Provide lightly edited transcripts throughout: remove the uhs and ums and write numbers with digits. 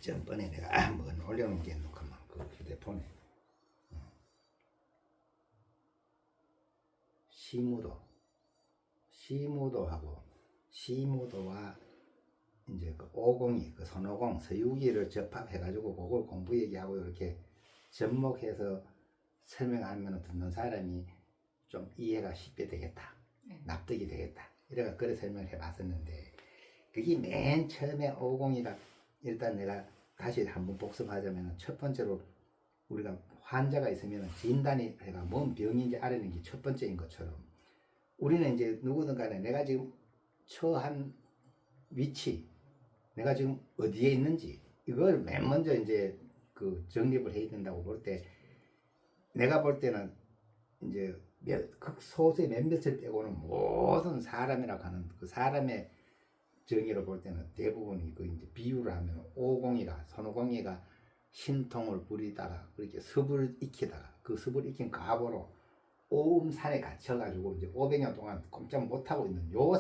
전번에 내가 뭐 올려놓은 게 있노구만 그 휴대폰에 시무도하고 시무도와 이제 그 오공이 그 손오공 서유기를 접합해가지고 그걸 공부 얘기하고 이렇게 접목해서 설명하면 듣는 사람이 좀 이해가 쉽게 되겠다, 납득이 되겠다, 이래가 그래 설명해 봤었는데 그게 맨 처음에 오공이가 일단 내가 다시 한번 복습하자면 첫 번째로 우리가 환자가 있으면 진단이 해가 뭔 병인지 알아내는 게 첫 번째인 것처럼 우리는 이제 누구든 간에 내가 지금 처한 위치, 내가 지금 어디에 있는지 이걸 맨 먼저 이제 그 정립을 해야 된다고 볼 때 내가 볼 때는 이제 극소수의 몇몇을 빼고는 모든 사람이라고 하는 그 사람의 정의로 볼 때는 대부분이 그 이제 비유를 하면 오공이가 손오공이가 신통을 부리다가 그렇게 습을 익히다가 그 습을 익힌 가보로 오음산에 갇혀가지고 이제 500년 동안 꼼짝 못하고 있는 요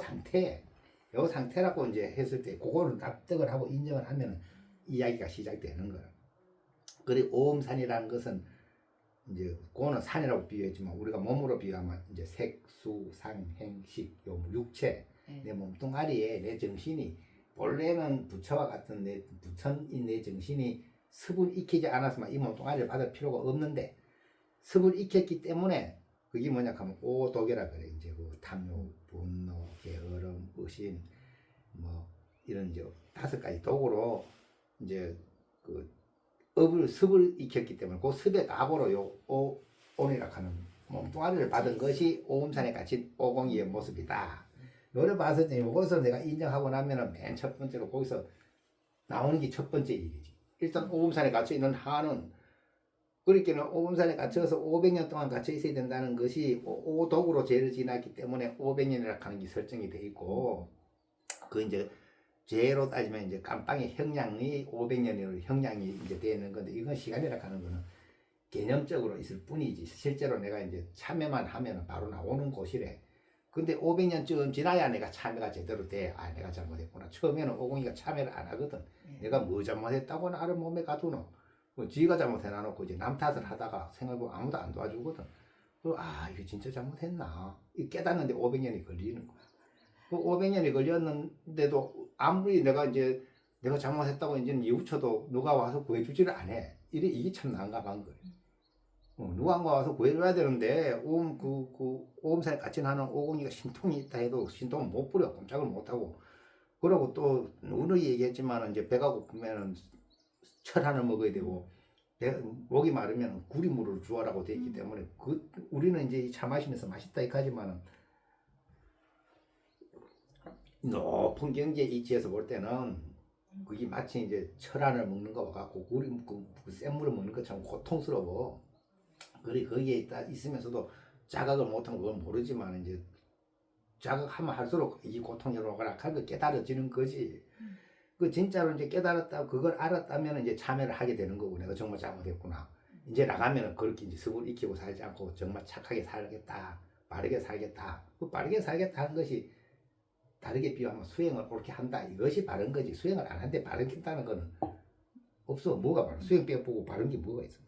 상태라고 이제 했을 때 그거를 납득을 하고 인정을 하면은 이야기가 시작되는 거예요. 그리고 오음산이라는 것은 이제 그거는 산이라고 비유했지만 우리가 몸으로 비유하면 이제 색수 상행식 요 육체 내 몸뚱아리에 내 정신이 본래는 부처와 같은 내 부처인 내 정신이 습을 익히지 않았으면 이 몸뚱아리를 받을 필요가 없는데 습을 익혔기 때문에 그게 뭐냐 하면 오독이라 그래. 이제 그 탐욕, 분노, 게으름, 의심 뭐 이런 이제 5가지 독으로 이제 그 습을 익혔기 때문에 그 습의 가보로 요 오온이라 하는 몸뚱아리를 받은 것이 오음산에 갇힌 오공이의 모습이다. 요를 봤을 때 이것을 내가 인정하고 나면은 맨 첫 번째로 거기서 나오는 게 첫 번째 일이지. 일단 오음산에 갇혀 있는 한은 그렇게는 오음산에 갇혀서 500년 동안 갇혀 있어야 된다는 것이 오독으로 죄를 지났기 때문에 500년이라 하는 게 설정이 돼 있고 그 이제 죄로 따지면 이제 깜빵의 형량이 500년으로 형량이 이제 되는 건데 이건 시간이라 하는 거는 개념적으로 있을 뿐이지 실제로 내가 이제 참여만 하면 바로 나오는 곳이래. 근데 500년쯤 지나야 내가 참여가 제대로 돼. 아, 내가 잘못했구나. 처음에는 오공이가 참여를 안 하거든. 내가 뭐 잘못했다고 나를 몸에 가두노. 지가 잘못해놔놓고 이제 남 탓을 하다가 생각해보면 아무도 안 도와주거든. 그리고 아, 이거 진짜 잘못했나. 깨닫는데 500년이 걸리는 거야. 그 500년이 걸렸는데도 아무리 내가 이제 내가 잘못했다고 이제 이웃쳐도 누가 와서 구해주지를 않아. 이게 참 난감한 거예요. 누가 와서 구해줘야 되는데 오음산에 같이 나는 오공이가 신통이 있다 해도 신통을 못 부려. 꼼짝을 못하고. 그러고 또 누누이 얘기했지만 이제 배가 고프면은 철 하나 먹어야 되고 목이 마르면 구리물을 주어라고 되어 있기 때문에 우리는 이제 차 마시면서 맛있다 이까지만은 높은 경지에 위치해서 볼 때는 그게 마치 이제 철안을 먹는 거 같고 센 물을 먹는 것처럼 고통스러워. 그래 거기에 있으면서도 자각을 못하면 그건 모르지만 이제 자각하면 할수록 이 고통이 오락가락한 거 깨달아지는 거지. 그 진짜로 이제 깨달았다 그걸 알았다면 이제 참여를 하게 되는 거고 내가 정말 잘못했구나. 이제 나가면은 그렇게 이제 습을 익히고 살지 않고 정말 착하게 살겠다, 빠르게 살겠다. 그 빠르게 살겠다 하는 것이 다르게 비유하면 수행을 옳게 한다. 이것이 바른 거지. 수행을 안 하는데 바르겠다는 거는 없어. 뭐가 바른? 수행 빼보고 바른 게 뭐가 있어?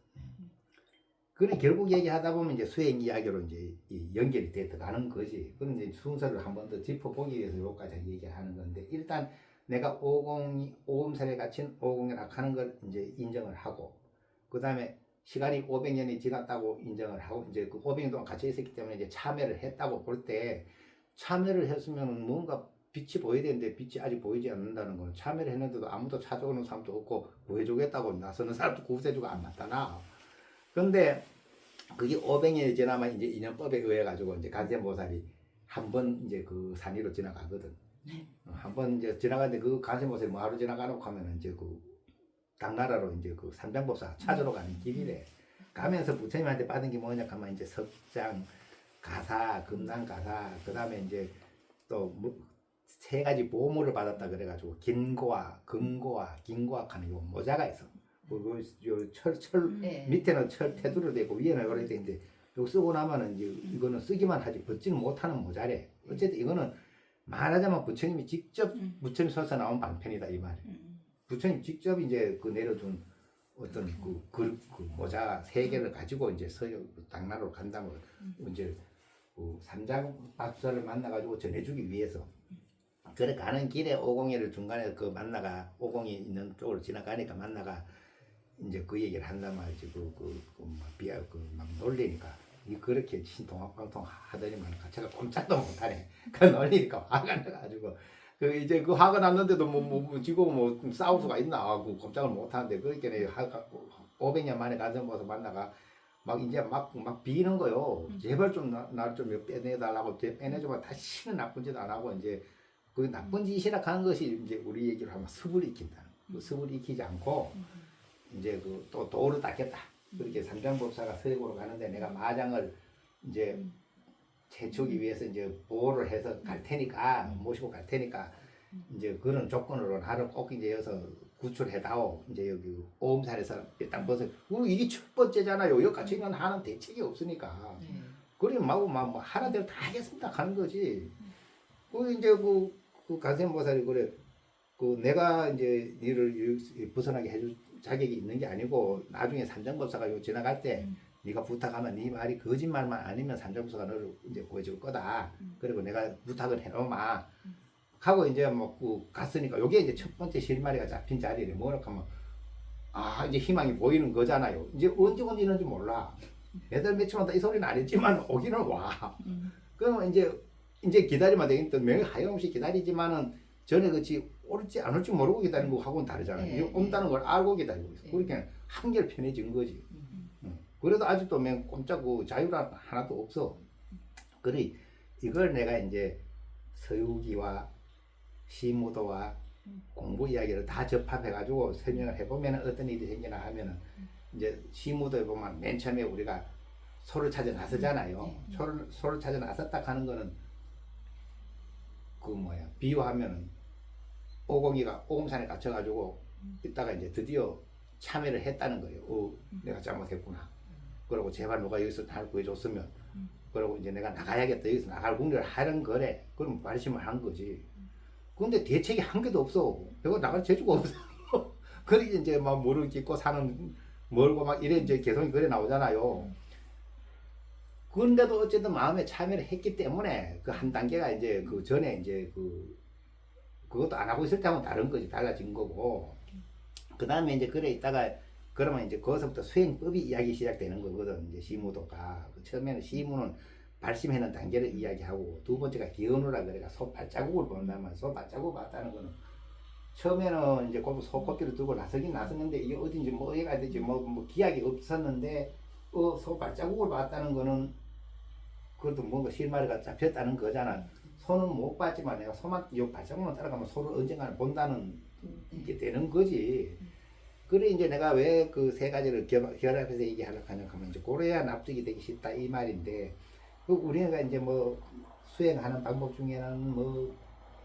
그래 결국 얘기하다 보면 이제 수행 이야기로 이제 연결이 돼 들어가는 거지. 그런 이제 순서를 한 번 더 짚어보기 위해서 여기까지 얘기하는 건데 일단 내가 오음산에 갇힌 오공이라 하는 걸 이제 인정을 하고 그 다음에 시간이 500년이 지났다고 인정을 하고 이제 그 500년 동안 갇혀 있었기 때문에 이제 참여를 했다고 볼 때 참여를 했으면 뭔가 빛이 보여야 되는데 빛이 아직 보이지 않는다는 건 참여를 했는데도 아무도 찾아오는 사람도 없고 구해주겠다고 나서는 사람도 구해주고 안 나타나. 근데 그게 500년이 지나면 이제 인연법에 의해 가지고 이제 관세음보살이 한 번 이제 그 산 위로 지나가거든. 한 번 이제 지나가는데 그 관세음보살이 뭐하러 지나가놓고 하면 이제 그 당나라로 이제 그 삼장법사 찾으러 가는 길이래. 가면서 부처님한테 받은 게 뭐냐 하면 이제 석장, 가사, 금난가사, 그 다음에 이제 또 3가지 보물을 받았다 그래가지고 긴고와 금고와 긴고와 하는 요 모자가 있어. 그리고 철 밑에는 철 테두리로 되고 위에는 이렇게 되는데 이거 쓰고 나면은 이제 이거는 쓰기만 하지 벗지는 못하는 모자래. 어쨌든 이거는 말하자면 부처님이 직접 부처님 서서 나온 방편이다 이 말이에요. 부처님 직접 이제 그 내려준 어떤 그 모자 3개를 가지고 이제 서역 당나라로 간다면 이제 그 삼장박사를 만나가지고 전해주기 위해서 그래 가는 길에 오공이를 중간에 그 만나가 오공이 있는 쪽으로 지나가니까 만나가 이제 그 얘기를 한단 말이지 막 놀리니까 그렇게 신통방통 하더니만 제가 꼼짝도 못하네. 그 놀리니까 화가 나가지고 그 이제 그 화가 났는데도 지금 뭐 싸울 수가 있나 그 꼼짝을 못하는데 그렇게 500년 만에 가서 만나가 막 이제 막 비는 거요. 제발 좀 날 좀 빼내달라고 빼내주면 다시는 나쁜 짓 안 하고 이제 그 나쁜 짓이라 하는 것이 이제 우리 얘기로 하면 습을 익힌다는 그 습을 익히지 않고 이제 그 또 도를 닦겠다. 그렇게 삼장법사가 서역으로 가는데 내가 마장을 이제 채추기 위해서 이제 보호를 해서 갈 테니까 모시고 갈 테니까 이제 그런 조건으로 나를 꼭 이제 여기서 구출해다오. 이제 여기 오음산에서 일단 벗어. 이게 첫 번째잖아요. 여기 같이 있는 하는 대책이 없으니까. 그러면 막 하는 대로 다 하겠습니다. 가는 거지. 그 이제 그 관세음보살이 그래. 그 내가 이제 니를 벗어나게 해줄 자격이 있는 게 아니고 나중에 삼장법사가 요 지나갈 때 네가 부탁하면 네 말이 거짓말만 아니면 삼장법사가 너를 이제 구해줄 거다. 그리고 내가 부탁을 해놓으마. 하고 이제 뭐 갔으니까 요게 이제 첫 번째 실마리가 잡힌 자리래. 뭐라 하면 이제 희망이 보이는 거잖아요. 이제 언제 온지는지 몰라. 매달 며칠마다 이 소리는 안 했지만 오기는 와. 그러면 이제 기다리면 되겠다. 명예 하염없이 기다리지만은 전에 그치 올지 안 올지 모르고 기다리는 거 하고는 다르잖아요. 이게 온다는 걸 알고 기다리고 있어. 그렇게 한결 편해진 거지. 그래도 아직도 꼼짝 자유란 하나도 없어. 그래 이걸 내가 이제 서유기와 시무도와 공부 이야기를 다 접합해가지고 설명을 해보면 어떤 일이 생기나 하면은 이제 시무도에 보면 맨 처음에 우리가 소를 찾아 나서잖아요. 소를 찾아 나섰다 하는 거는 비유하면은 오공이가 오금산에 갇혀가지고 있다가 이제 드디어 참여를 했다는 거예요. 내가 잘못했구나. 그러고 제발 누가 여기서 날 구해줬으면 그러고 이제 내가 나가야겠다. 여기서 나갈 궁리를 하는 거래. 그럼 말씀을 한 거지. 근데 대책이 한 개도 없어. 내가 나갈 재주가 없어. 그러게 이제 막 물을 깃고 사는 멀고 막 이래 이제 개성이 그래 나오잖아요. 그런데도 어쨌든 마음에 참여를 했기 때문에 그 한 단계가 이제 그 전에 이제 그것도 안 하고 있을 때하고는 다른 거지. 달라진 거고. 그 다음에 이제 그래 있다가 그러면 이제 거기서부터 수행법이 이야기 시작되는 거거든. 이제 시무도가. 처음에는 시무는 발심하는 단계를 이야기하고 두 번째가 기언우라 그래가 소 발자국을 본다면 소 발자국 봤다는 거는 처음에는 이제 소코피를 들고 나서긴 나섰는데 이게 어딘지 뭐 어디가 될지 뭐 기약이 없었는데 소 발자국을 봤다는 거는 그것도 뭔가 실마리가 잡혔다는 거잖아. 소는 못 봤지만 내가 소만 이 발자국만 따라가면 소를 언젠가는 본다는 게 되는 거지. 그래 이제 내가 왜 그 세 가지를 결합해서 얘기하려고 하냐 하면 이제 그래야 납득이 되기 쉽다 이 말인데 우리가 이제 뭐 수행하는 방법 중에는 뭐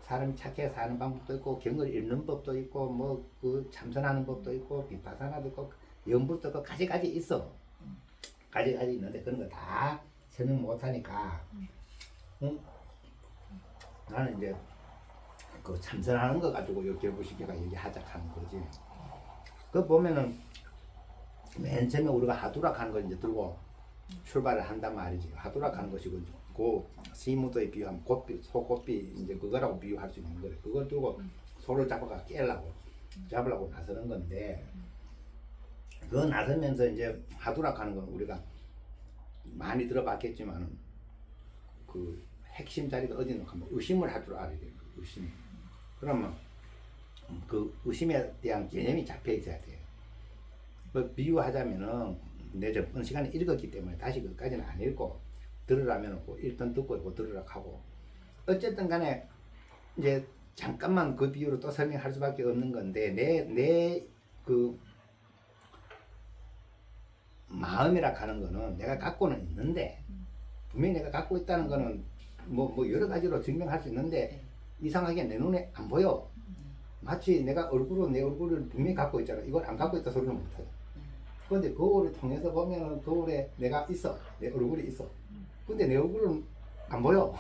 사람이 착해서 사는 방법도 있고 경을 읽는 법도 있고 뭐 그 참선하는 법도 있고 비파사나도 있고 연불도 있고 가지가지 있어. 가지가지 있는데 그런 거 다 설명 못하니까 나는 이제 그 참선하는 거 가지고 요 결부시켜가 얘기하자 하는 거지. 그 보면은 맨 처음에 우리가 하두락 하는 걸 이제 들고 출발을 한단 말이지. 하두락 하는 것이고 그 시무도에 비유하면 소꽃비 이제 그거라고 비유할 수 있는 거래. 그걸 들고 소를 잡아가 잡으려고 나서는 건데 그거 나서면서 이제 하두락 하는 건 우리가 많이 들어봤겠지만 그 핵심 자리가 어디는 하면 의심을 할 줄 알아야 돼요. 의심. 그러면 그 의심에 대한 개념이 잡혀 있어야 돼요. 그 비유하자면은 내 저번 시간에 읽었기 때문에 다시 그까지는 안 읽고 들으라면 일단 듣고 있고 들으라 하고 어쨌든 간에 이제 잠깐만 그 비유로 또 설명할 수밖에 없는 건데 내 그 마음이라 하는 거는 내가 갖고는 있는데 분명히 내가 갖고 있다는 거는 뭐 여러 가지로 증명할 수 있는데 이상하게 내 눈에 안 보여. 마치 내가 내 얼굴을 분명히 갖고 있잖아. 이걸 안 갖고 있다 소리는 못해. 그런데 거울을 통해서 보면은 거울에 내가 있어. 내 얼굴이 있어. 근데 내 얼굴은 안 보여.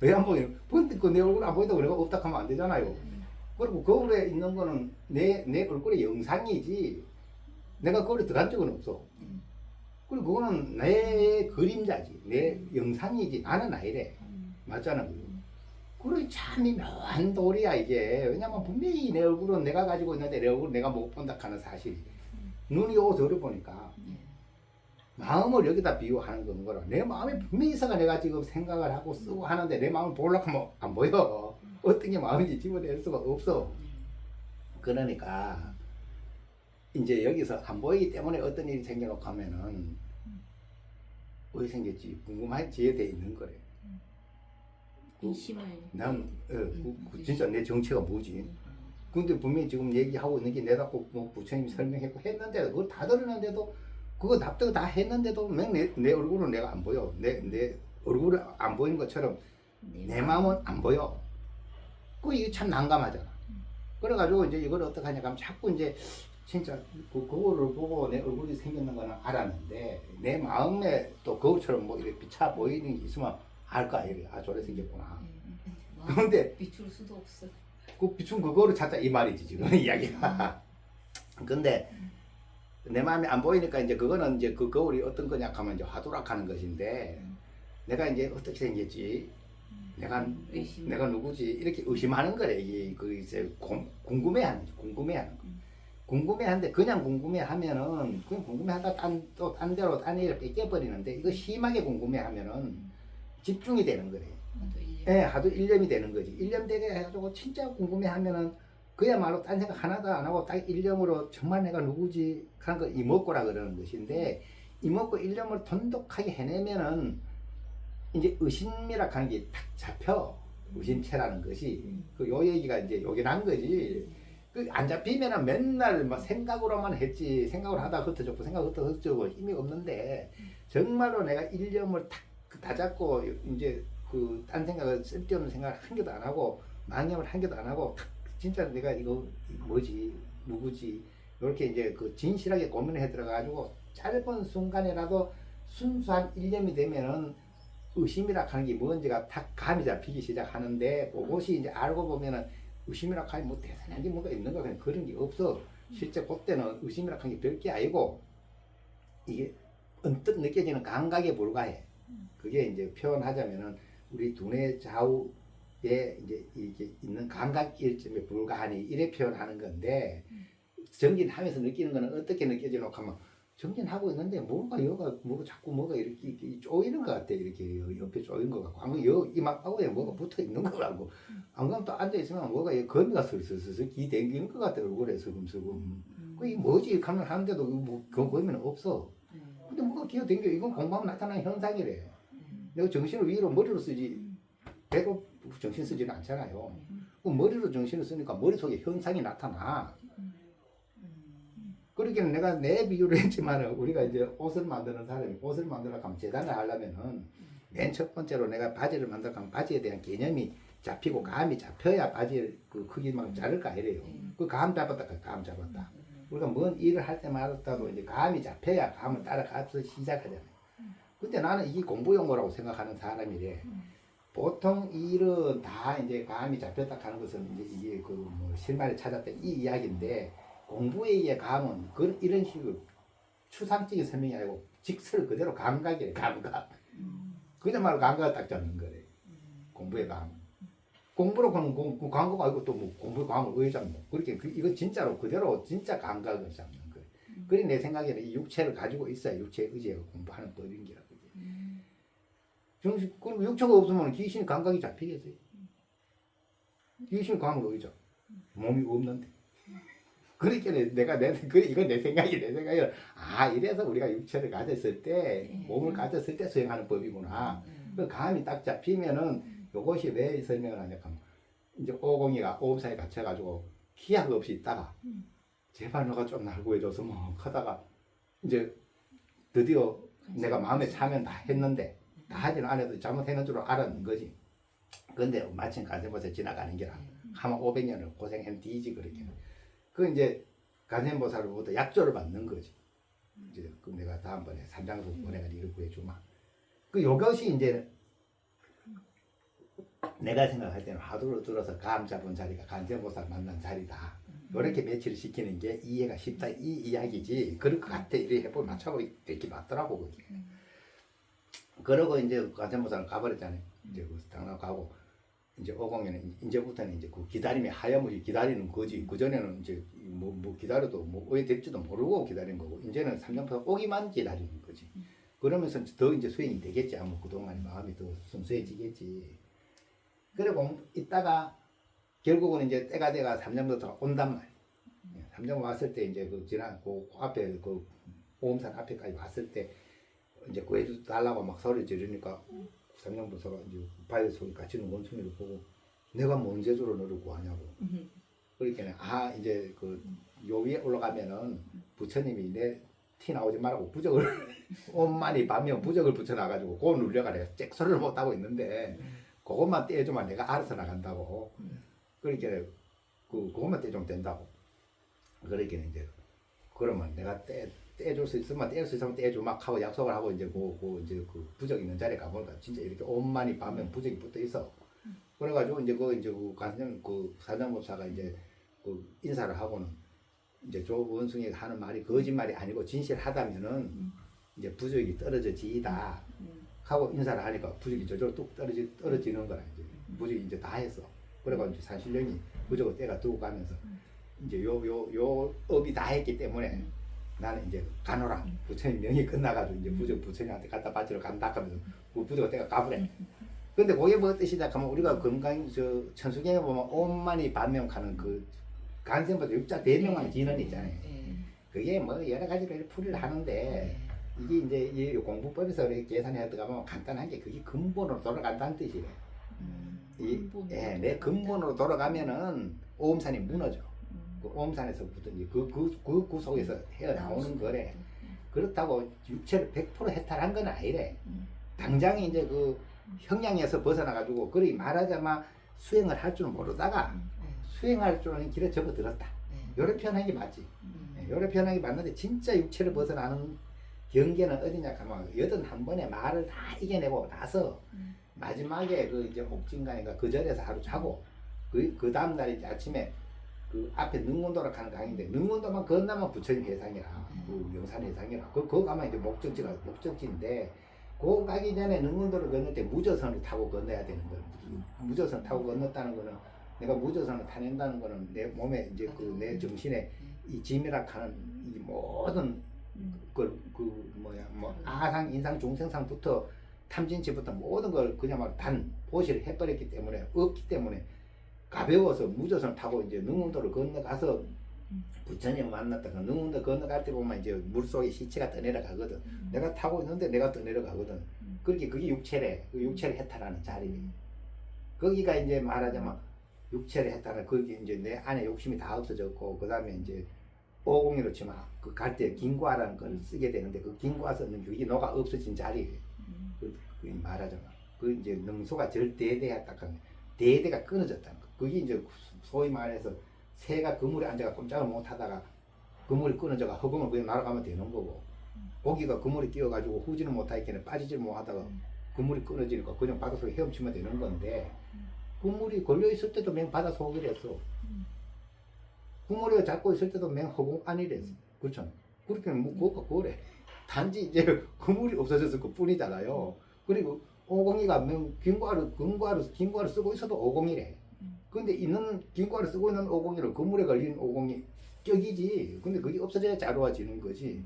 왜 안 보여? 근데 그 내 얼굴 안 보인다고 내가 없다 하면 안 되잖아요. 그리고 거울에 있는 거는 내 얼굴의 영상이지 내가 거울에 들어간 적은 없어. 그리고 그거는 내 그림자지, 내 영상이지 나는 아니래. 맞잖아. 그래 참이 묘한 도리야 이게. 왜냐면 분명히 내 얼굴은 내가 가지고 있는데 내 얼굴은 내가 못 본다 하는 사실이. 눈이 오고 저를 보니까 마음을 여기다 비유하는 건 거라. 내 마음이 분명히 있어가 내가 지금 생각을 하고 쓰고 하는데 내 마음을 보려고 하면 안 보여. 어떤 게 마음인지 집어낼 수가 없어. 그러니까 이제 여기서 안 보이기 때문에 어떤 일이 생겨놓고 하면은 왜 생겼지 궁금한 지에 돼 있는 거래. 민심을 난 진짜 내 정체가 뭐지? 근데 분명히 지금 얘기하고 있는 게 내다고 뭐 부처님이 설명했고 했는데도 그걸 다 들었는데도 그거 납득 다 했는데도 내 얼굴은 내가 안 보여. 내 얼굴은 안 보이는 것처럼 내 마음은 안 보여. 이게 참 난감하잖아. 그래가지고 이제 이걸 어떻게 하냐 하면 자꾸 이제 진짜 그거를 보고 내 얼굴이 생겼는 거는 알았는데 내 마음에 또 거울처럼 뭐 이렇게 비쳐 보이는 게 있으면 알까 이래. 아 저래 생겼구나. 그런데 비출 수도 없어. 그 비춘 그거를 찾자 이 말이지 지금 이야기가. 근데 내 마음이 안 보이니까 이제 그거는 이제 그 거울이 어떤 거냐 하면 이제 화두락하는 것인데 내가 이제 어떻게 생겼지? 내가 누구지? 이렇게 의심하는 거래. 이게 그 이제 궁금해하는 거. 궁금해하는데 그냥 궁금해하면은 그냥 궁금해하다 또 딴 데로 딴 일을 뺏겨버리는데 이거 심하게 궁금해하면은 집중이 되는 거래. 예, 하도 일념이 되는 거지. 일념 되게 해가지고 진짜 궁금해하면은 그야말로 딴 생각 하나도 안 하고 딱 일념으로 정말 내가 누구지 하는 거 이목구라 그러는 것인데 이목구 일념을 돈독하게 해내면은 이제 의심이라 하는 게 딱 잡혀. 의심체라는 것이 요 얘기가 이제 요긴한 거지. 안 잡히면은 맨날 막 생각으로만 했지. 생각을 하다 흩어졌고 생각 흩어졌고 힘이 없는데 정말로 내가 일념을 다 잡고 이제 그 딴 생각을 쓸데없는 생각을 한 개도 안 하고 망념을 한 개도 안 하고 진짜 내가 이거 뭐지 누구지 이렇게 이제 그 진실하게 고민을 해 들어가지고 짧은 순간이라도 순수한 일념이 되면은 의심이라 하는 게 뭔지가 딱 감이 잡히기 시작하는데 그것이 이제 알고 보면은 의심이라 하니 뭐 대단한 게 뭔가 있는 거 그냥 그런 게 없어. 실제 그때는 의심이라 하는 게 별게 아니고 이게 언뜻 느껴지는 감각에 불과해. 그게 이제 표현하자면은 우리 두뇌 좌우에 이제 이게 있는 감각 일점에 불과하니 이래 표현하는 건데 정진하면서 느끼는 거는 어떻게 느껴지노 하면 정진하고 있는데 뭐가 자꾸 뭐가 이렇게 쪼이는 것 같아. 이렇게 옆에 쪼인 것 같고 안 그러면 이마하고에 뭐가 붙어 있는 것 같고 안 그러면 또 앉아 있으면 뭐가 거미가 슬슬슬 기대기는 것 같아. 얼굴에 슬금슬금 그게 뭐지 하는데도 뭐 그 거미는 없어. 근데 뭐가 기어댕겨 이건 공부하면 나타나는 현상이래. 내가 정신을 위로 머리로 쓰지 배로 정신 쓰지는 않잖아요. 그 머리로 정신을 쓰니까 머릿속에 현상이 나타나. 그러기에 내가 내 비유를 했지만 우리가 이제 옷을 만드는 사람이 옷을 만들어 가면 재단을 하려면은 맨 첫 번째로 내가 바지를 만들어 가면 바지에 대한 개념이 잡히고 감이 잡혀야 바지 그 크기만 자를까 이래요. 그 감 잡았다 감 잡았다. 우리가 뭔 일을 할 때마다도 이제 감이 잡혀야 감을 따라가서 시작하잖아요. 근데 나는 이게 공부 용어라고 생각하는 사람이래. 보통 일은 다 이제 감이 잡혔다 하는 것은 이제 이게 그 뭐 실마리 찾았다 이 이야기인데 공부에 의해 감은 이런 식으로 추상적인 설명이 아니고 직설 그대로 감각이래. 감각. 그야말로 감각을 딱 잡는 거래. 공부의 감. 공부로 그는 광고가 아니고 또 뭐 공부의 감을 왜 잡노? 그렇게 이거 진짜로 그대로 진짜 감각을 잡는 거예요. 그래 내 생각에는 이 육체를 가지고 있어야 육체의 의지가 공부하는 법인 기라 그게. 정신 그리고 육체가 없으면 귀신 감각이 잡히겠어요. 귀신 감을 어디 잡? 몸이 없는데. 그러니까 이건 내 생각이야. 아 이래서 우리가 육체를 가졌을 때 몸을 가졌을 때 수행하는 법이구나. 그 감이 딱 잡히면은 이것이 왜 설명을 하냐 하면 이제 오공이가 오음사에 갇혀가지고 기약 없이 있다가 제발 너가 좀 날 구해줘서 뭐 하다가 이제 드디어 내가 마음에 차면 다 했는데 다 하지는 않아도 잘못했는 줄 알았는 거지. 근데 마침 간세보살 지나가는 게라 하면 500년을 고생한 뒤지 그렇게. 그 이제 간세보살로부터 약조를 받는 거지. 이제 그 내가 다음번에 삼장수 보내가 이렇게 구해주마. 그 요것이 이제 내가 생각할 때는 화두로 들어서 감 잡은 자리가 간세보살 만난 자리다. 이렇게 배치를 시키는 게 이해가 쉽다 이 이야기지. 그럴 것 같아. 이렇게 해보면 맞춰보고 되게 맞더라고 그게. 그러고 이제 간세보살은 가버렸잖아요. 이제 그 당나라 가고 이제 오공에는 이제부터는 이제 그 기다림이 하염없이 기다리는 거지. 그 전에는 이제 뭐 기다려도 뭐 왜 될지도 모르고 기다리는 거고 이제는 삼년포가 오기만 기다리는 거지. 그러면서 더 이제 수행이 되겠지. 아무 그동안 마음이 더 순수해지겠지. 그리고 있다가 결국은 이제 때가 돼가 3년부터 온단 말이야. 3년 왔을 때 이제 그 지난 그 앞에 그 오음산 앞에까지 왔을 때 이제 구해주 달라고 막 소리 지르니까 3년부터가 이제 바위 속에 갇히는 원숭이를 보고 내가 뭔 재주로 너를 구하냐고. 그러니까 이제 그 요 위에 올라가면은 부처님이 내 티 나오지 말라고 부적을 온만이 밤이면 부적을 붙여놔가지고 그거 눌려가 내가 잭 소리를 못하고 있는데 그것만 떼주면 내가 알아서 나간다고. 그러니까 그것만 떼주면 된다고. 그러니까 이제 그러면 내가 떼줄 수 있으면 떼줘 막 하고 약속을 하고 이제 이제 그 부적 있는 자리에 가보니까 진짜 이렇게 온만이 밤에 부적이 붙어 있어. 그래가지고 이제 그 사장법사가 이제 그 인사를 하고는 이제 조 원숭이가 하는 말이 거짓말이 아니고 진실하다면은 이제 부적이 떨어져지이다 하고 인사를 하니까 부적이 저절로 뚝 떨어지는 거라. 이제 부적이 이제 다 했어. 그래가지고 이제 산신령이 부적을 떼가 두고 가면서 이제 요 업이 다 했기 때문에 나는 이제 가노라 부처님 명이 끝나가지고 이제 부적 부처님한테 갖다 바치러 간다 하면서 그 부적을 떼가 가버려. 근데 그게 뭐 뜻이냐 하면 우리가 건강 천수경에 보면 온만이 반명하는 그 간생보다 육자 대명한 진언 있잖아요. 그게 뭐 여러 가지로 풀이를 하는데 이게 이제 이 공부법에서 이렇게 계산해 들어가면 간단한 게 그게 근본으로 돌아간다는 뜻이래. 내 근본으로 돌아가면은 오음산이 무너져. 그 오음산에서부터 이제 그 구속에서 헤어나오는 거래. 그렇다고 육체를 100% 해탈한 건 아니래. 당장에 이제 그 형량에서 벗어나가지고 그리 말하자면 수행을 할 줄 모르다가 수행할 줄 아는 길에 접어들었다. 요래 표현하는 게 맞지. 요래 표현하는 게 맞는데 진짜 육체를 벗어나는 경계는 어디냐 하면 81번의 말을 다 이겨내고 나서 마지막에 그 이제 옥진강인가 그 절에서 하루 자고 그 다음날 이제 아침에 그 앞에 능원도로 가는 강인데 능원도만 건너면 부처님 해상이라 그 영산 해상이라 그거 가면 이제 목적지인데 그 가기 전에 능원도를 건널 때 무저선을 타고 건너야 되는 거예요. 무저선 타고 건넜다는 거는 내가 무저선을 타낸다는 거는 내 몸에 이제 그 내 정신에 이 짐이라 하는 이 모든 뭐 아상 인상 중생상부터 탐진치부터 모든 걸 그냥 보시를 해버렸기 때문에 없기 때문에 가벼워서 무저선 타고 이제 능운도를 건너가서 부처님 만났다가 능운도 건너갈 때 보면 이제 물속에 시체가 떠내려가거든. 내가 타고 있는데 내가 떠내려가거든. 그렇게 그게 육체래. 그 육체를 해탈하는 자리. 거기가 이제 말하자면 육체를 해탈하는 거기 이제 내 안에 욕심이 다 없어졌고 그 다음에 이제 오공이로 치면 그 갈 때 긴과라는 걸 쓰게 되는데 그 긴과 쓰는 그게 너가 없어진 자리. 그 말하자면 그 이제 능소가 절대대했다는 대대가 끊어졌다는 거. 그게 이제 소위 말해서 새가 그물에 앉아가 꼼짝을 못 하다가 그물이 끊어져가 허공을 그냥 날아가면 되는 거고 고기가 그물에 끼어가지고 후지는 못하겠네 빠지질 못하다가 그물이 끊어지니까 그냥 바닷속에 헤엄치면 되는 건데 그물이 걸려있을 때도 맹 바닷속이랬어. 그물에 잡고 있을 때도 맹 허공 안이랬어. 그렇죠? 그렇게 뭐 그래. 단지 이제 그물이 없어졌을 것 뿐이잖아요. 그리고 오공이가 긴과를 쓰고 있어도 오공이래. 근데 있는 긴과를 쓰고 있는 오공이를 그물에 걸린 오공이 격이지. 근데 그게 없어져야 자루화지는 거지.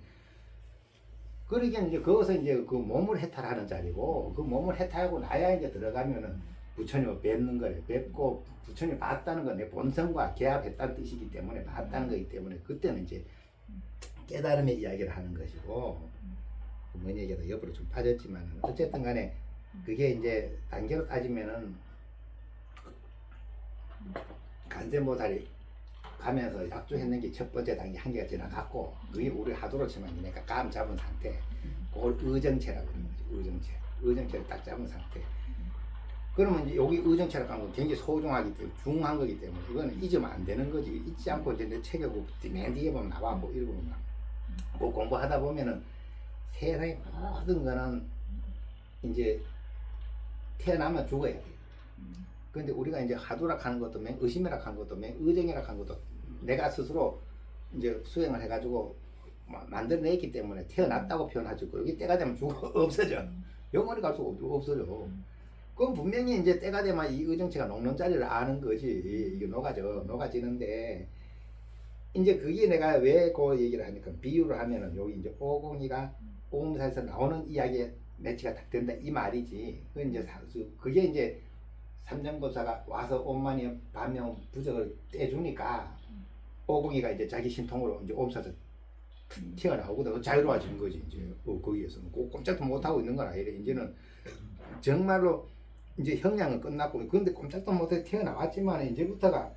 그러니까 이제 거기서 이제 그 몸을 해탈하는 자리고 그 몸을 해탈하고 나야 이제 들어가면은 부처님을 뵙는 거래. 뵙고 부처님 봤다는 건 내 본성과 개합했다는 뜻이기 때문에 봤다는 거기 때문에 그때는 이제 깨달음의 이야기를 하는 것이고 뭔 얘기가 옆으로 좀 빠졌지만 어쨌든 간에 그게 이제 단계로 따지면은 간세모살이 가면서 약조했는 게 첫 번째 단계 한계가 지나갔고 그게 우리 하도로 치면 그러니까 감 잡은 상태 그걸 의정체라고 그러는 거지. 의정체를 딱 잡은 상태. 그러면 이제 여기 의정체라고 하는 건 굉장히 소중하기 때문에 중요한 거기 때문에 이거는 잊으면 안 되는 거지. 잊지 않고 이제 내 책에 맨 뒤에 보면 나와 뭐 이러고 뭐 공부하다 보면은 세상의 모든 거는 이제 태어나면 죽어야 돼. 근데 우리가 이제 하두락 하는 것도 의심이락 하는 것도 의정이락 하는 것도 내가 스스로 이제 수행을 해가지고 만들어냈기 때문에 태어났다고 표현하죠. 여기 때가 되면 죽어 없어져. 영원히 갈 수가 없어져. 그럼 분명히 이제 때가 되면 이 의정체가 녹는 자리를 아는 거지. 이게 녹아지는데 이제 그게 내가 왜 그 얘기를 하니까 비유를 하면은 여기 이제 오공이가 오음사에서 나오는 이야기에 매치가 딱 된다 이 말이지. 그게 이제 삼정법사가 와서 오만이 반명 부적을 떼주니까 오공이가 이제 자기 신통으로 이제 오음사에서 튀어나오거든. 자유로워지는 거지 이제 거기에서는 꼼짝도 못 하고 있는 건 아니래. 이제는 정말로 이제 형량은 끝났고 근데 꼼짝도 못해 튀어나왔지만 이제부터가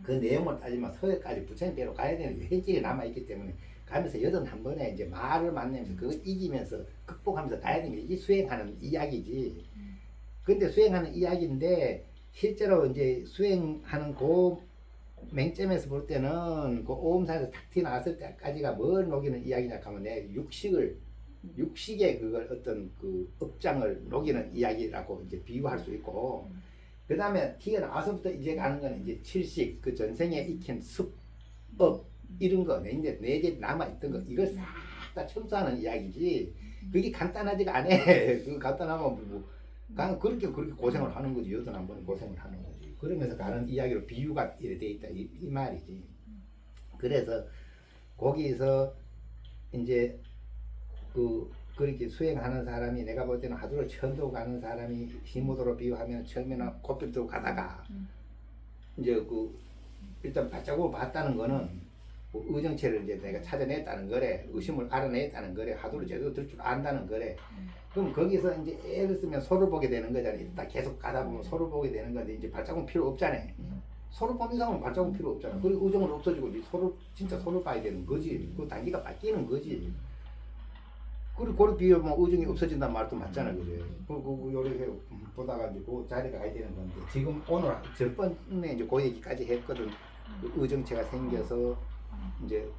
그 내용을 따지면 서해까지 부처님대로 가야 되는 게 회직이 남아있기 때문에 가면서 81번에 이제 말을 만나면서 그걸 이기면서 극복하면서 가야 되는 게 이게 수행하는 이야기지. 근데 수행하는 이야기인데 실제로 이제 수행하는 그 맹점에서 볼 때는 그 오음산에서 탁 튀어나왔을 때까지가 뭘 녹이는 이야기냐 하면 내 육식의 그걸 어떤 그 업장을 녹이는 이야기라고 이제 비유할 수 있고 그 다음에 튀어나와서부터 이제 가는 거는 이제 칠식, 그 전생에 익힌 습, 업, 이런 거, 이제 내재 남아있던 거, 이걸 싹 다 청소하는 이야기지. 그게 간단하지가 않아. 그 간단하면 뭐, 그렇게 고생을 하는 거지. 81번에 고생을 하는 거지. 그러면서 가는 이야기로 비유가 이래 돼 있다. 이 말이지. 그래서 거기서 이제 그렇게 수행하는 사람이 내가 볼 때는 하두를 천도 가는 사람이 시모도로 비유하면 처음에는 곱들도 가다가 이제 일단 발자국을 봤다는 거는 의정체를 이제 내가 찾아냈다는 거래. 의심을 알아냈다는 거래. 하두를 제대로 들 줄 안다는 거래. 그럼 거기서 이제 애를 쓰면 소를 보게 되는 거잖아. 일단 계속 가다 보면 소를 보게 되는 건데 이제 발자국은 필요 없잖아. 소를 본 이상은 발자국은 필요 없잖아. 그리고 의정은 없어지고 이제 진짜 소를 봐야 되는 거지. 그 단계가 바뀌는 거지. 그리고 그걸 비하면 의정이 없어진다는 말도 맞잖아, 그죠? 요렇게 보다가 이제 그 자리가 가야 되는 건데, 지금 오늘 저번에 이제 그 얘기까지 했거든. 의정체가 생겨서 이제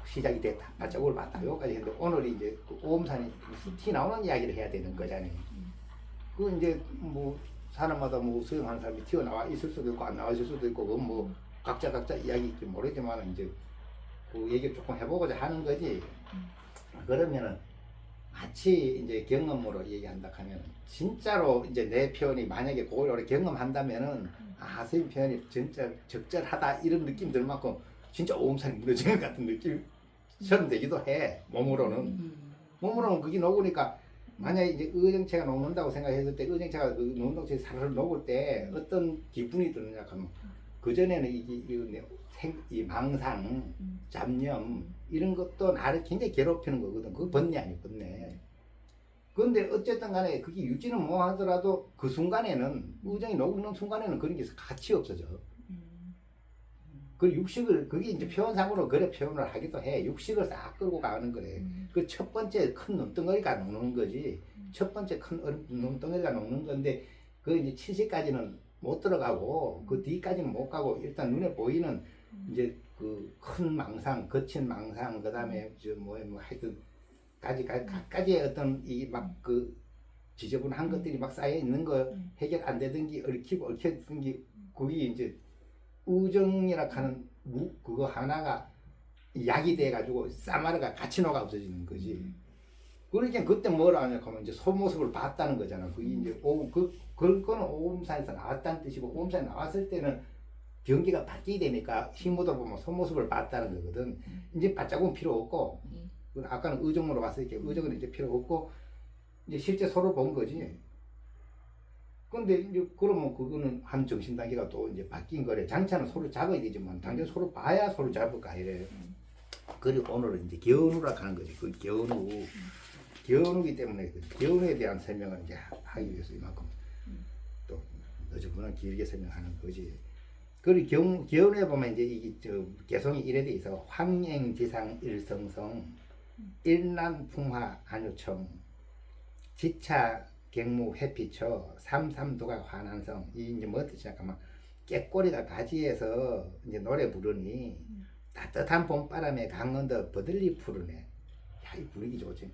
시작이 됐다. 발자국을 봤다. 여기까지 했는데, 오늘이 이제 오음산이 티 나오는 이야기를 해야 되는 거잖아요. 그 이제 뭐, 사람마다 뭐 수행하는 사람이 튀어나와 있을 수도 있고, 안 나와 있을 수도 있고, 그건 뭐, 각자 이야기일지 모르지만, 이제 그 얘기를 조금 해보고자 하는 거지. 그러면은, 같이 이제 경험으로 얘기한다 하면 진짜로 이제 내 표현이 만약에 그걸 경험한다면은 선생님 표현이 진짜 적절하다 이런 느낌 들 만큼 진짜 오음산이 무너지는 것 같은 느낌처럼 되기도 해. 몸으로는 그게 녹으니까 만약에 이제 의정체가 녹는다고 생각했을 때 의정체가 그 녹동체에 살을 녹을 때 어떤 기분이 드느냐 하면 그전에는 이 망상, 잡념 이런 것도 나를 굉장히 괴롭히는 거거든. 그거 번뇌 아니야, 번뇌. 그런데 어쨌든 간에 그게 유지는 뭐 하더라도 그 순간에는 의정이 녹는 순간에는 그런 게 같이 없어져. 그 육식을 그게 이제 표현상으로 그래 표현을 하기도 해. 육식을 싹 끌고 가는 거래. 그 첫 번째 큰 눈덩어리가 녹는 거지. 첫 번째 큰 눈덩어리가 녹는 건데 그 이제 70까지는 못 들어가고 그 뒤까지는 못 가고 일단 눈에 보이는 이제 그 큰 망상, 거친 망상, 그 다음에 뭐 하여튼 각가지의 어떤 이 막 그 지저분한 것들이 막 쌓여 있는 거 해결 안 되던 게 얽혀있던 게 그게 이제 우정이라 하는 그거 하나가 약이 돼가지고 쌈마르가 같이 녹아 없어지는 거지. 그러니까 그때 뭐라 하냐 하면 이제 소모습을 봤다는 거잖아. 그게 이제 그거는 오음산에서 나왔다는 뜻이고 오음산에 나왔을 때는 경기가 바뀌게 되니까 힘으로 보면 소모습을 봤다는 거거든. 이제 발자국은 필요 없고 아까는 의정으로 봤을 때 의정은 이제 필요 없고 이제 실제 소를 본 거지. 근데 이제 그러면 그거는 한 정신 단계가 또 이제 바뀐 거래. 장차는 소를 잡아야 되지만 당장 소를 봐야 소를 잡을까 이래. 그리고 오늘은 이제 견우라 하는 거지. 그 견우기 때문에 그 견우에 대한 설명을 이제 하기 위해서 이만큼 또 어저분은 길게 설명하는 거지. 그리고 견우에 보면 이제 이게 개성이 이래 돼 있어. 황행지상 일성성, 일난풍화 안유청, 지차 갱무 회피처, 삼삼도가 환한성. 이 이제 뭐 뜻이냐 하면 깨꼬리가 가지에서 이제 노래 부르니 따뜻한 봄바람에 강원도 버들리 푸르네. 야, 이 분위기 좋지.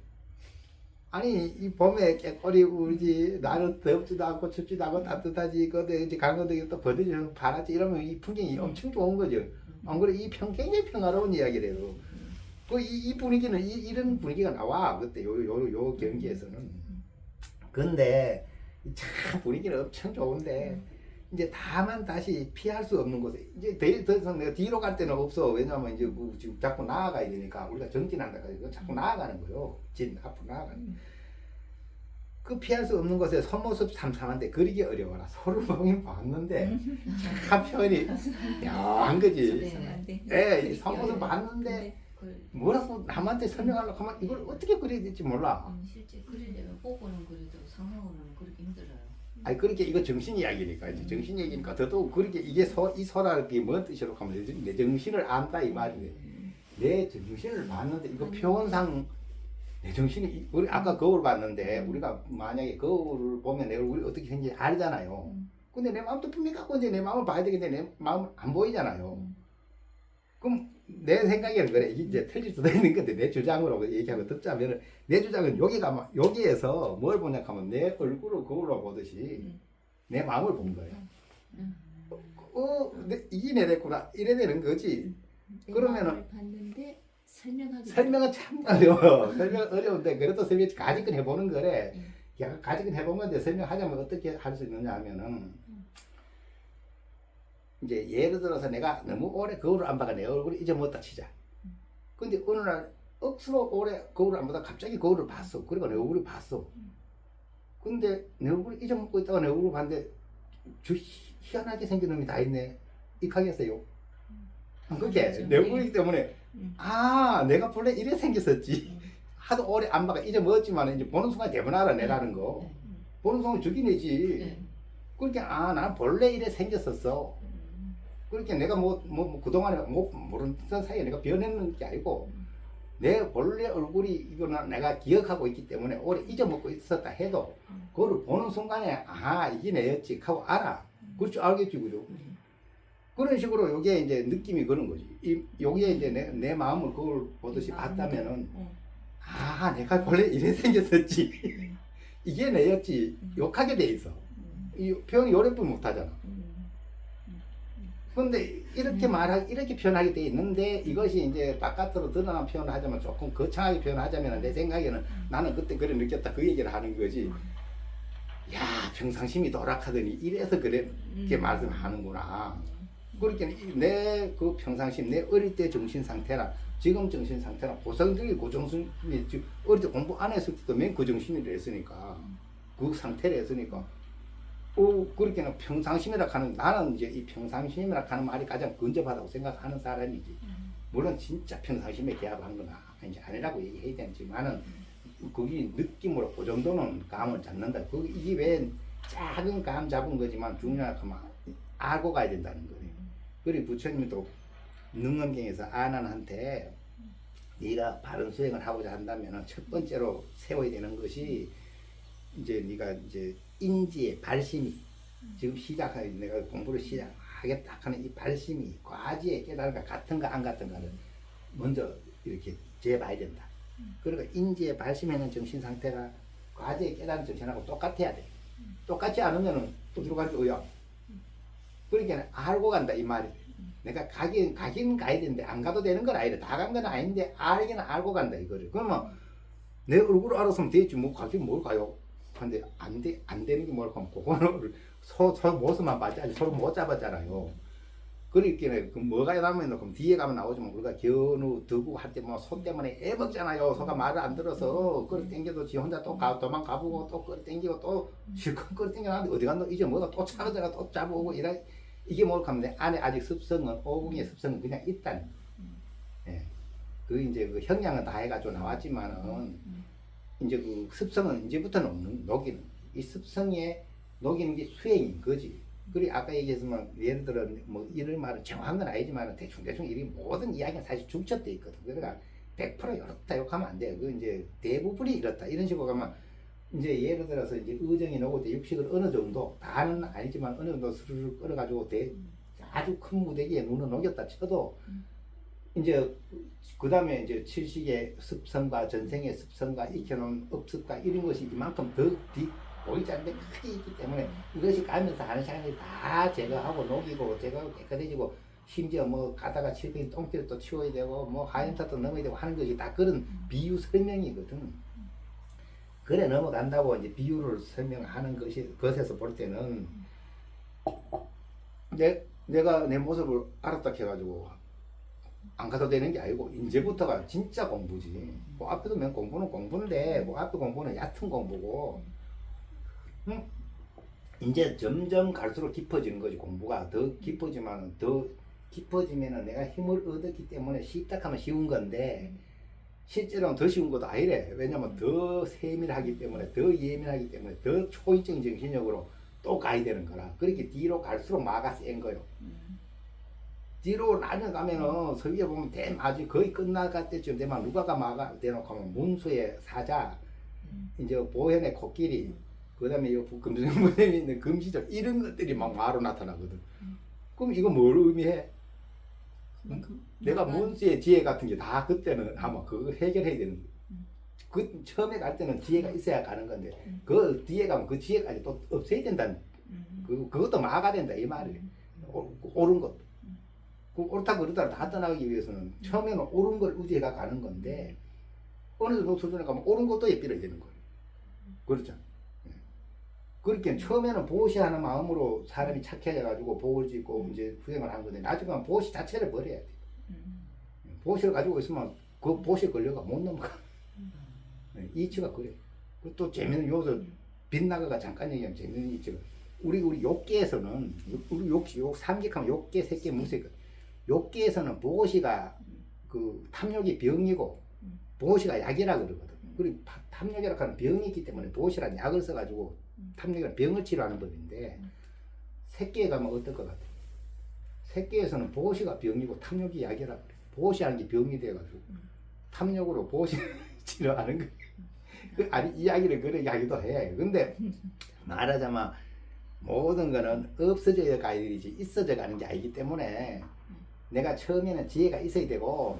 아니 이 봄에 깨꼬리 울지 나는 덥지도 않고 춥지도 않고 따뜻하지 근데 이제 강원도에 또 버들이 파랗지 이러면 이 풍경이 엄청 좋은 거죠. 안 그래 이 굉장히 평화로운 이야기래요. 이 분위기는 이런 분위기가 나와 그때 요 경기에서는. 근데 참 분위기는 엄청 좋은데 이제 다만 다시 피할 수 없는 곳에 이제 더 이상 내가 뒤로 갈 데는 없어. 왜냐하면 이제 지금 자꾸 나아가야 되니까 우리가 정진한다 가지고 자꾸 나아가는 거요. 진 앞으로 나아가는. 그 피할 수 없는 곳에 속모습 삼삼한데 그리기 어려워라. 서로 보긴 봤는데 참 표현이 묘한 거지. 예, 속모습 봤는데 뭐라고 남한테 설명하려고 하면 이걸 어떻게 그려야 될지 몰라. 실제 그리려면 보고는 그래도 상상으로는 그리기 힘들어요. 아니 그렇게 이거 정신 이야기니까 이제 정신 얘기니까 더더욱 그렇게 이게 이 소라는 뭔 뜻이라고 하면 내 정신을 안다 이 말이네. 내 정신을 봤는데 이거 표현상 내 정신이 우리 아까 거울 봤는데 우리가 만약에 거울을 보면 내 얼굴이 어떻게 생긴지 알잖아요. 근데 내 마음도 분명히 갖고 이제 내 마음을 봐야 되겠는데 내 마음 안 보이잖아요. 그럼 내 생각에는 그래 이게 이제 틀릴 수도 있는 건데 내 주장으로 얘기하고 듣자면은 내 주장은 여기에서 뭘 보냐 하면 내 얼굴을 거울로 보듯이 내 마음을 본 거예요. 이게 내랬구나 이래 되는 거지. 그러면은 봤는데 설명은 참 어려워. 설명 어려운데 그래도 설명 가지건 해보는 거래. 가지건 해본 건데 설명하자면 어떻게 할 수 있느냐 하면은 이제 예를 들어서 내가 너무 오래 거울을 안 봐가 내 얼굴을 잊어먹었다 치자. 근데 어느 날 억수로 오래 거울을 안 보다 갑자기 거울을 봤어. 그리고 내 얼굴을 봤어. 근데 내 얼굴을 잊어먹고 있다가 내 얼굴을 봤는데 희한하게 생긴 놈이 다 있네. 익하겠어요. 그게 내 얼굴이기 때문에 아 내가 본래 이래 생겼었지. 하도 오래 안 봐가 잊어먹었지만 이제 보는 순간 대번 알아 내라는 거. 보는 순간 죽이내지. 그러니까 아 나는 본래 이래 생겼었어. 그렇게 내가 그동안에 모르는 사이에 내가 변했는 게 아니고 내 본래 얼굴이 이거는 내가 기억하고 있기 때문에 오래 잊어먹고 있었다 해도 그거를 보는 순간에 아 이게 내였지 하고 알아. 그렇죠 알겠지 그죠. 그런 식으로 요게 이제 느낌이 그런 거지. 요게 이제 내 마음을 그걸 보듯이 봤다면은 아 내가 본래 이래 생겼었지. 이게 내였지. 욕하게 돼 있어. 이 표현이 요래뿐 못하잖아. 근데 이렇게 이렇게 표현하게 돼 있는데 이것이 이제 바깥으로 드러난 표현을 하자면 조금 거창하게 표현하자면 내 생각에는 나는 그때 그래 느꼈다 그 얘기를 하는 거지. 야 평상심이 도락하더니 이래서 그렇게 말씀하는구나. 그러니까 내 그 평상심 내 어릴 때 정신 상태나 지금 정신 상태나 보상적인 그 정신이 어릴 때 공부 안 했을 때도 맨 그 정신이 됐으니까 그 상태를 했으니까 그렇게는 평상심이라 하는 나는 이제 이 평상심이라 하는 말이 가장 근접하다고 생각하는 사람이지. 물론 진짜 평상심에 개합한 건 이제 아니라고 얘기해야 되지만은 거기 느낌으로 그 정도는 감을 잡는다. 이게 왜 작은 감 잡은 거지만 중요한 건 알고 가야 된다는 거예요. 그리고 부처님이 또 능엄경에서 아난한테 네가 바른 수행을 하고자 한다면 첫 번째로 세워야 되는 것이 이제 네가 이제 인지의 발심이 지금 시작하는 내가 공부를 시작하겠다 하는 이 발심이 과지의 깨달음과 같은가 안 같은가를 먼저 이렇게 재봐야 된다. 그러니까 인지의 발심에는 정신 상태가 과지의 깨달은 정신하고 똑같아야 돼. 똑같지 않으면은 어디로 갈지 의야. 그러니까 알고 간다 이 말이. 내가 가긴 가야 되는데 안 가도 되는 건 아니다. 다 간 건 아닌데 알기는 알고 간다 이거를. 그러면 내 얼굴 알았으면 되지 뭐 가긴 뭘 가요. 근데 안 되는 게 뭘까 하면 그거는 서로 모습만 봤지 아직 서로 못 잡았잖아요. 그러니까 그 뭐가 나면 그럼 뒤에 가면 나오지만 우리가 겨누 드고 할 때 뭐 손 때문에 애먹잖아요. 소가 말을 안 들어서 끌어 당겨도 지 혼자 또 도망가보고 또 끌어 당기고 또 실컷 끌어 당겨놨는데 어디 갔노 이제 뭐가 또 차가다가 또 잡아오고 이게 뭘까 하면 내 안에 아직 습성은 오궁의 습성은 그냥 있다는 예. 그 이제 그 형량은 다 해가지고 나왔지만은 이제 그 습성은 이제부터는 녹이는 이 습성에 녹이는 게 수행인 거지. 그리고 아까 얘기했지만 예를 들어 뭐 이런 말은 정확한 건 아니지만 대충 이 모든 이야기는 사실 중첩돼 있거든. 그러니까 100% 이렇다 욕하면 안 돼요. 그 이제 대부분이 이렇다 이런 식으로 가면 이제 예를 들어서 이제 의정이 녹을 때 육식을 어느 정도 다는 아니지만 어느 정도 스르르 끓여가지고 아주 큰 무대기에 눈을 녹였다 쳐도 이제 그 다음에 이제 칠식의 습성과 전생의 습성과 익혀놓은 업습과 이런 것이 이만큼 더 보이지 않는데 크게 있기 때문에 이것이 가면서 하는 시간이 다 제거하고 녹이고 제거하고 깨끗해지고 심지어 뭐 가다가 칠pen이 똥띠를 또 치워야 되고 뭐 하염사도 넘어야 되고 하는 것이 다 그런 비유 설명이거든. 그래 넘어간다고 이제 비유를 설명하는 것에서 볼 때는 내가 내 모습을 알았다 해가지고 안 가도 되는 게 아니고 이제부터가 진짜 공부지. 그 앞에도 면 공부는 공부인데 그 앞에 공부는 얕은 공부고, 응? 이제 점점 갈수록 깊어지는 거지. 공부가 더 깊어지면은 더 깊어지면은 내가 힘을 얻었기 때문에 쉽다 하면 쉬운 건데 실제로는 더 쉬운 것도 아니래. 왜냐면 더 세밀하기 때문에 더 예민하기 때문에 더 초인적 정신력으로 또 가야 되는 거라. 그렇게 뒤로 갈수록 마가 센 거요. 뒤로 나눠가면은 서기에 보면 대마지 거의 끝나갈 때쯤 되면 누가가 마가 대놓고 하면 문수의 사자, 이제 보현의 코끼리, 그 다음에 금수령문에 있는 금시절 이런 것들이 막 마로 나타나거든. 그럼 이거 뭘 의미해? 내가 문수의 지혜 같은 게 다 그때는 아마 그거 해결해야 되는 거야. 그 처음에 갈 때는 지혜가 있어야 가는 건데 그 뒤에 가면 그 지혜까지 또 없애야 된다는 그것도 마가 된다 이 말이에요. 옳은 것. 그 옳다고 그러다가 다 떠나기 위해서는 처음에는 옳은 걸 의지해가 가는 건데 어느 정도 수준에 가면 옳은 것도 예삐러야 되는 거예요. 그렇죠. 그렇게 처음에는 보시하는 마음으로 사람이 착해져가지고 복을 짓고 이제 후행을 한 건데 나중에는 보시 자체를 버려야 돼. 보시를 가지고 있으면 그 보시에 걸려가 못 넘어가. 이치가 그래. 또 재밌는 요소 빗나가가 잠깐 얘기하면 재밌는 이치가 우리 욕계에서는 우리 욕 삼계하면 욕계 색계 무색 욕계에서는 보시가 그 탐욕이 병이고 보시가 약이라 그러거든. 그리고 탐욕이라고 하는 병이 있기 때문에 보시란 약을 써가지고 탐욕이란 병을 치료하는 법인데 색계에 가면 어떨 것 같아? 색계에서는 보시가 병이고 탐욕이 약이라 그래. 보시하는 게 병이 돼가지고 탐욕으로 보시 치료하는 거. 아니 이야기를 그렇게 하기도 해. 근데 말하자면 모든 거는 없어져야 가야 되지 있어져 가는 게 아니기 때문에 내가 처음에는 지혜가 있어야 되고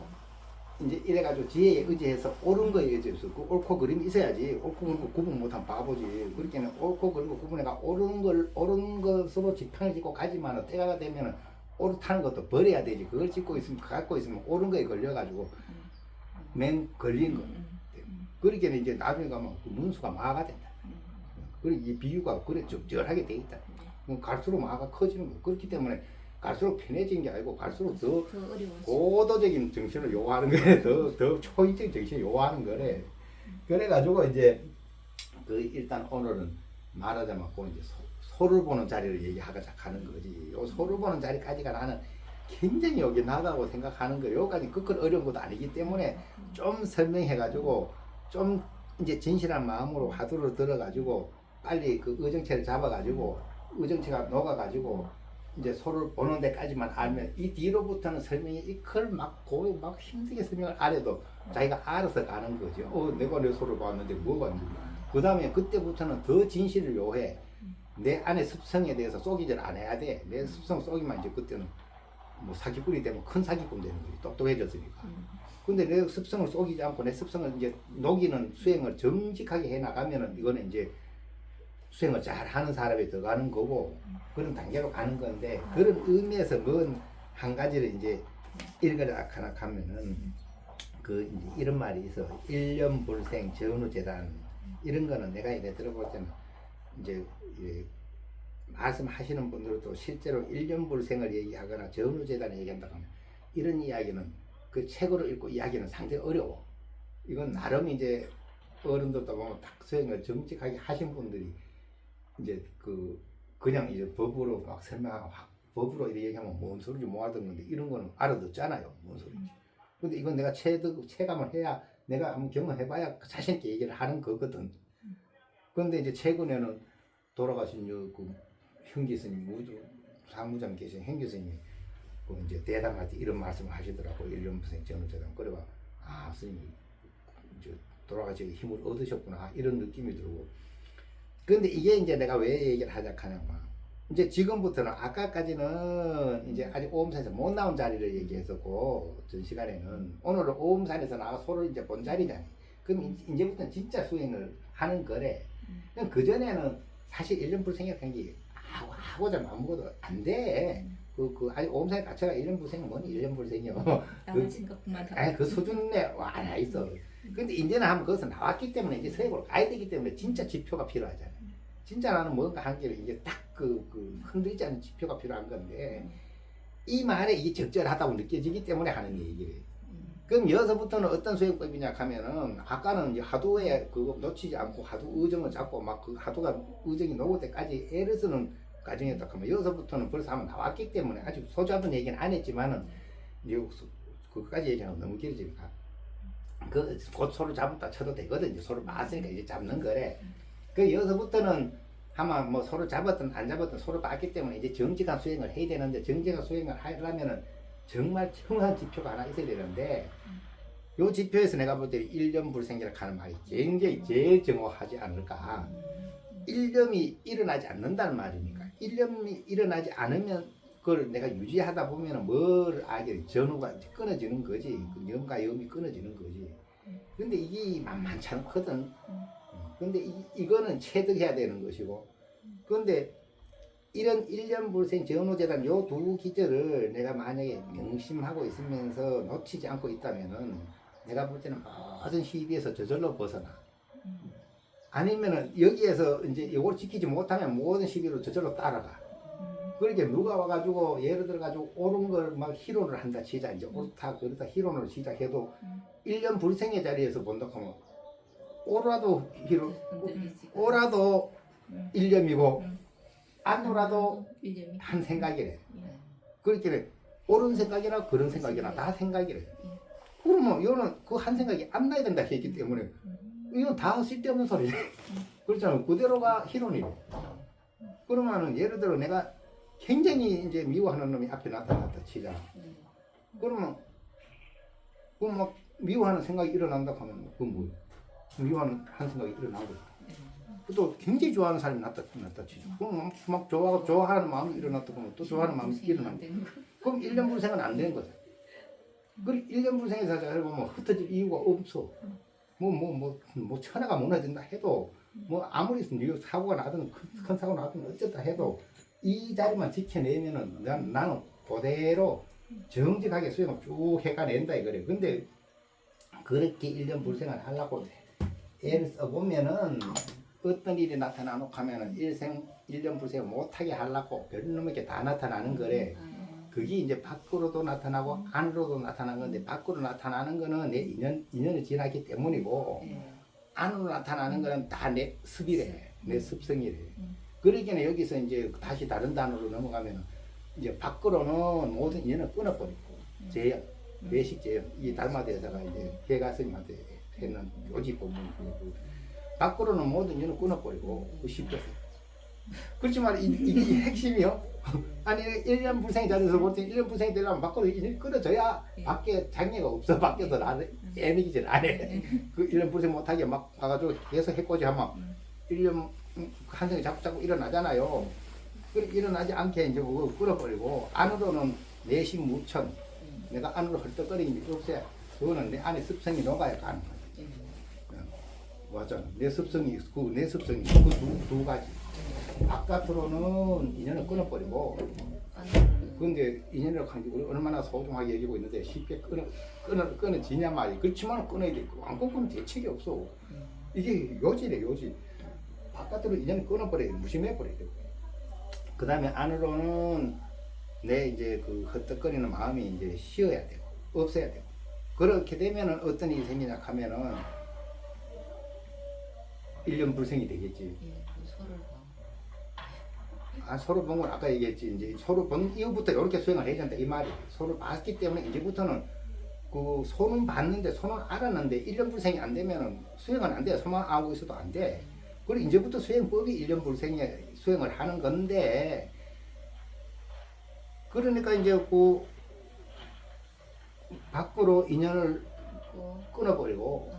이제 이래가지고 지혜에 의지해서 옳은 거에 의지해서 그 옳고 그름이 있어야지 옳고 그름고 구분 못하면 바보지. 그렇게는 옳고 그름고 구분해가 옳은 것으로 지팡이 짚고 가지만 때가 되면은 옳다는 것도 버려야 되지. 그걸 짚고 있으면 갖고 있으면 옳은 거에 걸려가지고 맨 걸린 거. 그렇게 이제 나중에 가면 그 문수가 마가 된다. 그리고 이 비유가 그래 적절하게 돼 있다. 갈수록 마가 커지는 거. 그렇기 때문에 갈수록 편해진 게 아니고 갈수록 더 고도적인 정신을 요구하는 거래. 더 초인적 정신을 요구하는 거래. 그래가지고 이제 그 일단 오늘은 말하자면 그 이제 소를 보는 자리를 얘기하고자 하는 거지. 요 소를 보는 자리까지가 나는 굉장히 여기 나다고 생각하는 거예요. 여기까지 그건 어려운 것도 아니기 때문에 좀 설명해가지고 좀 이제 진실한 마음으로 화두를 들어가지고 빨리 그 의정체를 잡아가지고 의정체가 녹아가지고 이제 소를 보는 데까지만 알면 이 뒤로부터는 설명이 이걸 막 힘들게 설명을 안 해도 자기가 알아서 가는 거죠. 내가 내 소를 봤는데 뭐가 있는지. 그 다음에 그때부터는 더 진실을 요해. 내 안의 습성에 대해서 속이질 안 해야 돼. 내 습성 속이면 이제 그때는 뭐 사기꾼이 되면 큰 사기꾼 되는 거지. 똑똑해졌으니까. 근데 내 습성을 속이지 않고 내 습성을 이제 녹이는 수행을 정직하게 해 나가면은 이거는 이제 수행을 잘 하는 사람이 들어가는 거고 그런 단계로 가는 건데 그런 의미에서 뭔 한 가지를 이제 읽으라 하면은 그 이제 이런 말이 있어. 일념불생 전우재단 이런 거는 내가 이제 들어볼 때는 이제 말씀하시는 분들도 실제로 일념불생을 얘기하거나 전우재단을 얘기한다고 하면 이런 이야기는 그 책으로 읽고 이야기는 상당히 어려워. 이건 나름 이제 어른들도 보면 딱 수행을 정직하게 하신 분들이 이제 그냥 이제 법으로 막 설명하고 법으로 이렇게 얘기하면 뭔 소리인지 못 알아듣는 건데 이런 거는 알아듣잖아요. 뭔 소리인지. 근데 이건 내가 체감을 해야 내가 한번 경험해봐야 자신 있게 얘기를 하는 거거든. 그런데 이제 최근에는 돌아가신 그 형기 스님 상무장 계신 형기 스님이 그 이제 대담할 때 이런 말씀을 하시더라고. 일념불생 전우재단. 그래가 스님이 이제 돌아가시기 힘을 얻으셨구나 이런 느낌이 들고. 근데 이게 이제 내가 왜 얘기를 하자 하냐면 이제 지금부터는 아까까지는 이제 아직 오음산에서 못 나온 자리를 얘기했었고 전 시간에는 오늘은 오음산에서 나와 서로 이제 본 자리잖아요. 그럼 이제부터는 진짜 수행을 하는 거래. 그 전에는 사실 1년 불생이라는 게 하고자 마음먹어도 안 돼. 아직 오음산에 갇혀가 1년 불생이 뭐니 1년 불생이요. 나만 생각만 하고. 그 수준에 와 있어. 근데 이제는 한번 거기서 나왔기 때문에 이제 서해보러 가야 되기 때문에 진짜 지표가 필요하잖아요. 진짜 나는 뭔가 한 게 이제 딱 흔들리지 않는 지표가 필요한 건데 이 말에 이게 적절하다고 느껴지기 때문에 하는 얘기를. 그럼 여기서부터는 어떤 수행법이냐 하면은 아까는 이제 하도에 그거 놓치지 않고 하도 의정을 잡고 막 그 하도가 의정이 녹을 때까지 애를 쓰는 과정이었다 하면 여기서부터는 벌써 한번 나왔기 때문에 아직 소잡은 얘기는 안 했지만은 이제 그까지 얘기하면 너무 길어지니까 곧 소를 잡았다 쳐도 되거든. 이제 소를 봤으니까 이제 잡는 거래. 그 여기서부터는 아마 뭐 소를 잡았든 안 잡았든 소를 봤기 때문에 이제 정직한 수행을 해야 되는데 정직한 수행을 하려면은 정말 청한 지표가 하나 있어야 되는데 요 지표에서 내가 볼 때 1년 불생이라 하는 말이 굉장히 제일 정확하지 않을까. 1년이 일어나지 않는다는 말이니까 1년이 일어나지 않으면 그걸 내가 유지하다 보면은 뭘 알게 전후가 끊어지는 거지. 그 염과 염이 끊어지는 거지. 근데 이게 만만치 않거든. 근데 이거는 체득해야 되는 것이고. 그런데 이런 1년 불생 전후재단 요 두 기절을 내가 만약에 명심하고 있으면서 놓치지 않고 있다면은 내가 볼 때는 모든 시비에서 저절로 벗어나. 아니면은 여기에서 이제 이걸 지키지 못하면 모든 시비로 저절로 따라가. 그러니까 누가 와가지고 예를 들어가지고 옳은 걸 막 희론을 한다 치자. 이제 옳다 그렇다 희론을 시작해도 1년 불생의 자리에서 본다 하면 오라도 희론, 오라도 1년이고 안 오라도 한 생각이래. 그렇게 옳은 생각이나 그런 생각이나 다 생각이래. 그러면 이거는 그 한 생각이 안 나야 된다 했기 때문에 이건 다 쓸데없는 소리래. 그렇잖아. 그대로가 희론이래. 그러면은 예를 들어 내가 굉장히 이제 미워하는 놈이 앞에 나타났다 치자. 그러면 그 막 미워하는 생각이 일어난다 하면 그건 뭐예요? 미워하는 한 생각이 일어난 거죠. 또 굉장히 좋아하는 사람이 나타났다 치죠. 그럼 막 좋아하는 마음이 일어났다 보면 또 좋아하는 마음이 일어난 거죠. 그럼 1년 불생은 안 되는 거죠. 그리고 1년 불생에서 보면 흩어질 이유가 없어. 뭐 천하가 무너진다 해도 뭐 아무리 사고가 나든 큰 사고가 나든 어쨌다 해도 이 자리만 지켜내면은 나는 그대로 정직하게 수행을 쭉 해가낸다 이거래. 근데 그렇게 1년 불생을 하려고 애를 써보면은 어떤 일이 나타나놓고 하면은 1년 불생을 못하게 하려고 별놈에게 다 나타나는 거래. 그게 이제 밖으로도 나타나고 안으로도 나타나는 건데 밖으로 나타나는 거는 내 인연이 지났기 때문이고 안으로 나타나는 거는 다 내 습이래. 내 습성이래. 그러기는 여기서 이제 다시 다른 단어로 넘어가면 이제 밖으로는 모든 인연을 끊어버리고 제형, 외식 제형 이 달마대에다가 이제 해가 스님한테 했는 요지 법문이고 밖으로는 모든 인연을 끊어버리고 그 쉽겠어. 그렇지만 이게 핵심이요. 아니 1년 불생이 자리에서 볼 때 1년 불생이 되려면 밖으로 인연이 끊어져야 밖에 장애가 없어. 밖에서 나를 애미기질 안 해. 그 1년 불생 못하게 막 가가지고 계속 해코지 하면 1년 한 생이 자꾸 일어나잖아요. 일어나지 않게 이제 그걸 끌어버리고 안으로는 내심 무천 내가 안으로 헐떡거리는 게 없어요. 그거는 내 안에 습성이 녹아야 가는 거예요. 맞아. 내 습성이 내 습성이 그 두 가지. 바깥으로는 인연을 끊어버리고 근데 인연을 우리 얼마나 소중하게 여기고 있는데 쉽게 끊어지냐 말이야. 그렇지만 끊어야 돼. 안 끊으면 대책이 없어. 이게 요지래 요지. 바깥으로 인연을 끊어버려야 돼. 무심해버려야 돼. 그 다음에 안으로는 내 이제 그 헛떡거리는 마음이 이제 쉬어야 되고 없어야 되고 그렇게 되면은 어떤 일이 생기냐 하면은 1년 불생이 되겠지. 서로 본 건 아까 얘기했지. 이제 서로 본 이후부터 이렇게 수행을 해야 된다 이 말이. 서로 봤기 때문에 이제부터는 그 손은 봤는데 손은 알았는데 1년 불생이 안 되면은 수행은 안 돼. 손만 알고 있어도 안 돼. 그리고 이제부터 수행법이 1년 불생에 수행을 하는 건데 그러니까 이제 그 밖으로 인연을 끊어버리고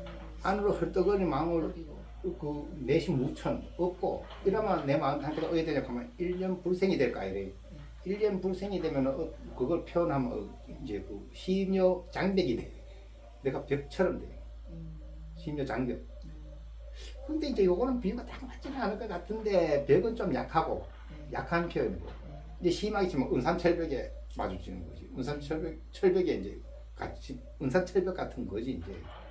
안으로 헐떡거리는 마음을 그 내심 무천 없고 이러면 내 마음 상태가 어디 되냐 하면 1년 불생이 될까 이래. 1년 불생이 되면 그걸 표현하면 이제 그 심려 장벽이 돼. 내가 벽처럼 돼. 심려 장벽. 근데 이제 요거는 비유가 딱 맞지는 않을 것 같은데 벽은 좀 약하고 약한 표현이고 이제 심하게 치면 은산철벽에 마주치는 거지. 은산철벽에 이제 같이 은산철벽 같은 거지 이제.